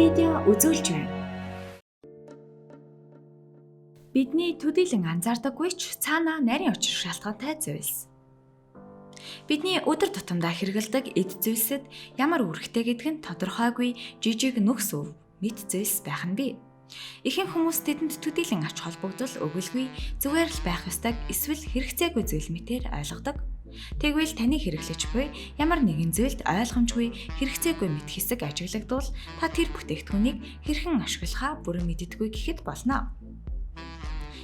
видео үзүүлж байна. Бидний төдийлөн анзаардаггүй ч цаана нарийн учир шалтгаантай зүйлс. Бидний өдөр тутамдаа хэрэгэлдэг эд зүйлсэд ямар үүрэгтэй гэдг нь тодорхойгүй жижиг нүкс өв мэд зүйлс байх нь бий. Ихэнх хүмүүс тэдэнд төдийлөн ач холбогдол өгүүлгүй зүгээр л байх ёстойг эсвэл хэрэгцээгүй зүйл мэтээр ойлгодог. Тэгвэл таны хэрэглэж буй ямар нэгэн зүйлд ойлгомжгүй хэрэгцээгүй мэт хэсэг ажиглагдвал та тэр бүтээгдэхүүнийг хэрхэн ашиглахаа бүрэн мэддэггүй гэхэд болно.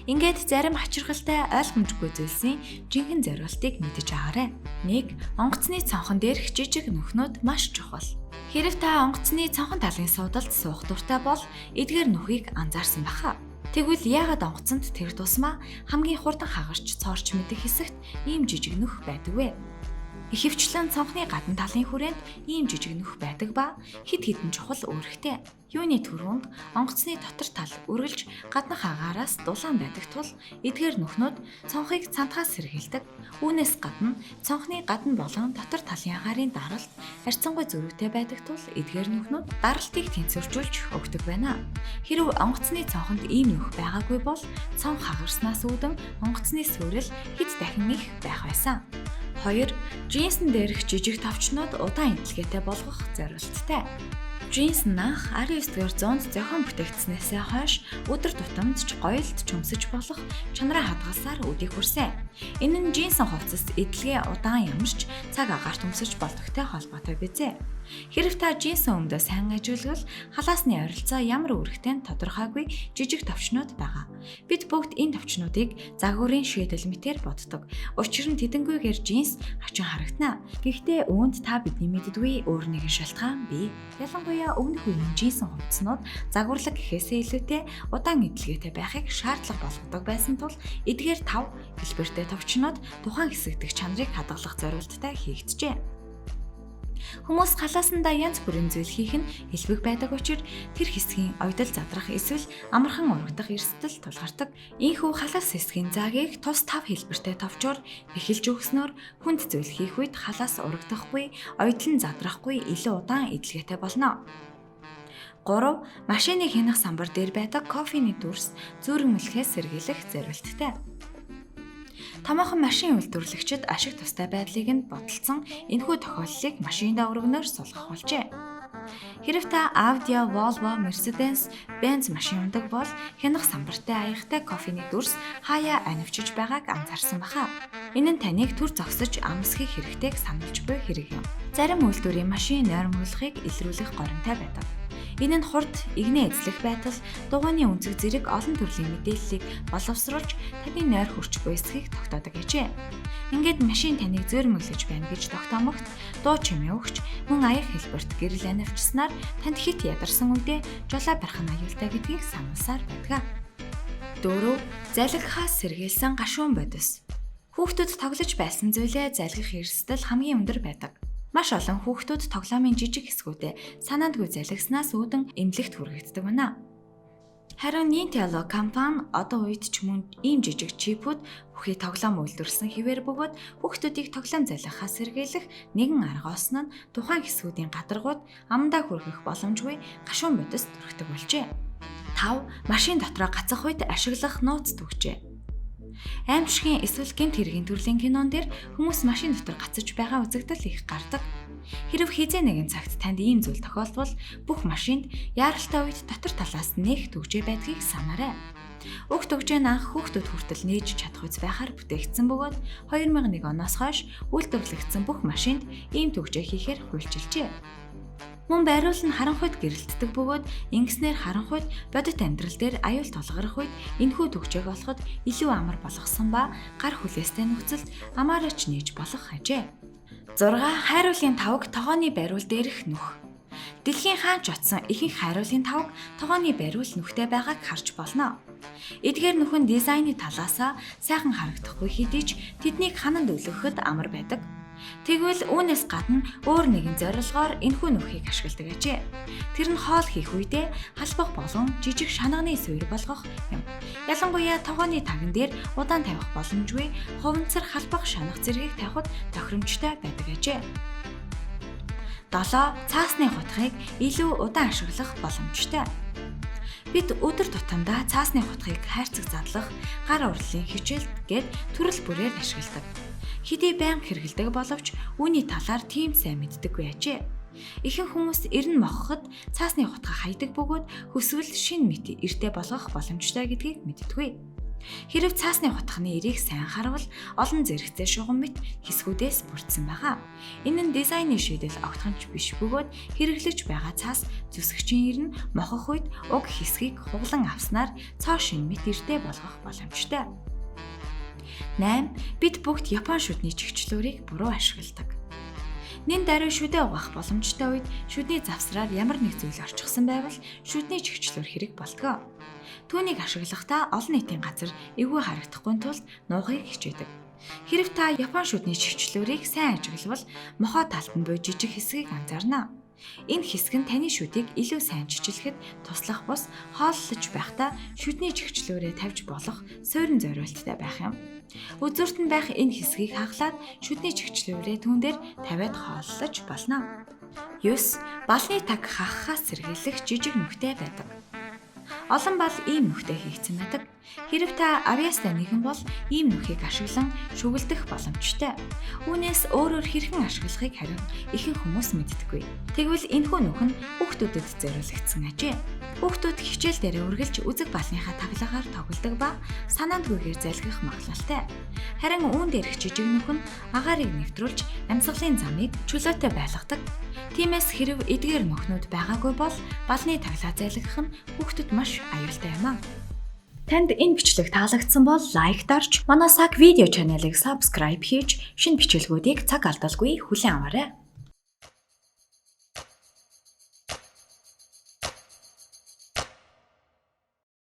Ингээд зарим хачирхалтай ойлгомжгүй зүйлсийн жинхэнэ зориултыг мэдэж агаарай. 1. Онгоцны цонхон дээрх жижиг нүхнүүд маш чухал. Хэрэв та онгоцны цонхон талын суудалд суух дуртай бол эдгээр нүхийг анзаарсан баха. Тэгвэл яагаад онгоцонд тэр тусмаа хамгийн хурдан хагарч цоорч мэдэх хэсэгт ийм жижиг нүх байдаг вэ? Ихэвчлэн цонхны гадна талын хүрээнд ийм жижиг нүх байдаг ба хэд хэдэн чухал үүрэгтэй. Юуны түрүүнд онгоцны дотор тал үргэлж гаднах агаараас дулаан байдаг тул эдгээр нүхнүүд цонхыг цантгаас сэргийлдэг. Үүнээс гадна цонхны гадна болон дотор талын агаарын даралт харьцангуй зөрүүтэй байдаг тул эдгээр нүхнүүд даралтыг тэнцвэржүүлж өгдөг байна. Хэрв онгоцны цонхонд ийм нүх байгаагүй бол цонх хагарснаас үүдэн онгоцны сүрэл хэд дахин их байх байсан. 2. Джинсэн дээрх жижиг товчнууд удаан эмчилгээтэй болгох зорилттой. Джинс анх 19-р зуунд зохион бүтээгдснээсээ хойш өдөр тутамд ч гоёлд чөмсөж болох чанараа хадгалсаар үдийг хүрсэн. Энэ нь джинсэн хувцас эдлэгээ удаан ямарч цаг агаарт өмсөж болдогтой холбоотой бизээ. Хэрэв та джинсэн өмдөө сайн ажиглавал халаасны ойролцоо ямар үүрэгтэй тодорхойгүй жижиг товчнууд байгаа. Бид бүгд энэ товчнуудыг загварын шийдэл мэтээр боддог. Учир нь тэдэнгүйгээр джинс хачин харагдана. Гэхдээ үүнд та бидний мэддгүй өөр нэгэн шалтгаан бий. Ялангуяа өмнөх үеийн джинсэн хувцснууд загварлаг гэхээсээ илүүтэй удаан эдлэгээтэй байхыг шаардлага болгодог байсан тул эдгээр 5 хэлбэртэй товчнууд тухайн хэсэг дэх чанарыг хадгалах зорилттой хийгджээ. Хүмүүс халаасандаа янз бүрийн зүйл хийх нь хэлбэг байдаг учраас тэр хэсгийн ойдол задрах эсвэл амархан урагдах эрсдэл тулгардаг. Ийхүү халаас хэсгийн заагийг тус 5 хэлбэртэй товчоор эхэлж өгснөөр хүнд зүйл хийх үед халаас урагдахгүй, ойдол нь задрахгүй илүү удаан эдлэгээтэй болно. 3. Машины хянах самбар дээр байдаг кофений дүрс зүрх мөлхөөс сэргийлэх зорилттой. Томоохон машин үйлдвэрлэгчид ашиг тустай байдлыг нь бодолцсон энэхүү тохиолдлыг машиндаа өргөнөөр сулгах болжээ. Хэрэв та Audi, Volvo, Mercedes, Benz машин ундаг бол хянах самбартай аяхтай кофений дүрс хаяа анивчиж байгааг анзаарсан баха. Энэ нь таныг төр зогсож амсхийг хэрэгтэйг сануулж буй хэрэг юм. Зарим үйлдвэрийн машин нойрмоглохыг илрүүлэх горонтой байдаг. Энэ нь хурд, игнэ эзлэх байтал, дугуйны өнцөг зэрэг олон төрлийн мэдээллийг боловсруулж таны нойр хүрч буй эсхийг тогтоодог гэжээ. Ингээд машин таныг зөөрмөглөж байна гэж тогтоомогт дуу чимээ өгч мөн аяг хэлбэрт гэрэл анивчснаар танд хит ядарсан үедээ жолоо барих нь аюултай гэдгийг сануулсаар байдаг. 4. Залгихаас сэргийлсэн гашуун бодис. Хүүхдүүд тоглож байсан зүйлээ залгих эрсдэл хамгийн өндөр байдаг. Маш олон хүүхдүүд тоглоомын жижиг хэсгүүдэд санаандгүй залгиснаас үүдэн эмнэлэгт хүргэгддэг байна. Харин Nintendo компани одоо үед ч мөн ийм жижиг чипүүд бүхий тоглоом үйлдвэрлэсэн хэвээр бөгөөд хүүхдүүдийг тоглоом залгихаас сэргийлэх нэгэн арга олсон нь тухайн хэсгүүдийн гадаргууд амандаа хүргэх боломжгүй гашуун бодис төрөгдөг болжээ. 5. Машин дотроо гацах үед ашиглах нууц түгжээ. Аимшигын эсвэл гэмт хэргийн төрлийн кинон дээр хүмүүс машин дотор гацаж байгаа үзэгдэл их гардаг. Хэрэв хизээ нэгэн цагт танд ийм зүйл тохиолдвол бүх машинд яаралтай үед дотор талаас нэг түгжээ байдгийг санаарай. Уг түгжээ нь анх хүүхдүүд хүртэл нээж чадах үс байхаар бүтээгдсэн бөгөөд 2001 оноос хойш үйлдвэрлэгдсэн бүх машинд ийм түгжээ хийхээр хуульчилжээ. Мөн байруул нь харанхуйд гэрэлтдэг бөгөөд ингэснээр харанхуйд бодит амьдрал дээр аюул тулгарах үед энэхүү түгжээг олоход илүү амар болгосон ба гар хүлээстэй нөхцөлд амаарч нээж болох ажээ. 6. Хайруулын тавг тогооны байруул дээрх нүх. Дэлхийн хаанч очсон ихэнх хайруулын тавг тогооны байруул нүхтэй байгааг харж болно. Эдгээр нүх нь дизайны талаасаа сайхан харагдахгүй хэдий ч тэднийг хананд өлгөхөд амар байдаг. Тэгвэл үүнээс гадна өөр нэгэн зорилгоор энэхүү нүхийг ашигладаг ажээ. Тэр нь хоол хийх үедээ халбах болон жижиг шанагны суурь болгох юм. Ялангуяа тогооны таган дээр удаан тавих боломжгүй хуванцар халбах шанах зэргийг тавихад тохиромжтой байдаг ажээ. 7. Цаасны хутгийг илүү удаан ашиглах боломжтой. Бид өдөр тутамдаа цаасны хутгийг хайрцаг задлах, гар урлалын хичээлд гээд төрөл бүрээр ашигладаг. Хэдий байнга хэрэгэлдэг боловч үүний талаар тийм сайн мэддэггүй ажээ. Ихэнх хүмүүс эрен мохоход цаасны хутга хайдаг бөгөөд хөсвөл шин мэт эртээ болгох боломжтой гэдгийг мэддэггүй. Хэрв цаасны хутганы эрийг сайн харвал олон зэрэгцээ шугам мэт хэсгүүдээс бүрдсэн байгаа. Энэ нь дизайны шийдэл огтхонч биш бөгөөд хэрэглэж байгаа цаас зүсгчийн эр нь мохох үед уг хэсгийг хуглан авснаар цоо шин мэт эртээ болгох боломжтой. 8. Бид бүгд Япон шүдний чигчлүүрийг буруу ашигладаг. Нэн даруй шүдээ угаах боломжтой үед шүдний завсраар ямар нэг зүйл орчихсон байвал шүдний чигчлүүр хэрэг болдог. Түүнийг ашиглахдаа олон нийтийн газар эвгүй харагдахгүй тулд нуухыг хичээдэг. Хэрв та Япон шүдний чигчлүүрийг сайн ажиглавал мохоо талд нь буй жижиг хэсгийг анзаарна. Энэ хэсэг нь таны шүдийг илүү сайн чичлэхэд туслах бус хооллож байхдаа шүдний чигчлүүрээ тавьж болох суурин зориулттай байх юм. Үзүүрт нь байх энэ хэсгийг хаглаад шүдний чигчлүүрээ түүн дээр тавиад хооллож болно. 9. Балны таг хахахаас сэргийлэх жижиг нүхтэй байдаг. Олон бал ийм нүхтэй хийгдсэн байдаг. Хэрв та авьяастай нэгэн бол ийм нүхийг ашиглан шүглдэх боломжтой. Үүнээс өөрөөр хэрхэн ашиглахыг харин ихэнх хүмүүс мэддэггүй. Тэгвэл энэхүү нүх нь хүүхдүүдэд зориулагдсан ажээ. Хүүхдүүд хичээл дээр үргэлж үзэг балныхаа таглагаар тоглодог ба санаандгүйгээр залгих магадлалтай. Харин үүн дээрх жижиг нүх нь агаарыг нэвтрүүлж амьсгалын замыг чөлөөтэй байлгадаг. Тиймээс хэрв эдгээр нүхнүүд байгаагүй бол балны таглаа залгих нь хүүхдэд маш аюултай юм аа. Танд энэ бичлэг таалагдсан бол лайк дарж, манай саг видео чаналыг subscribe хийж, шинэ бичлэгүүдийг цаг алдалгүй хүлээн аваарай.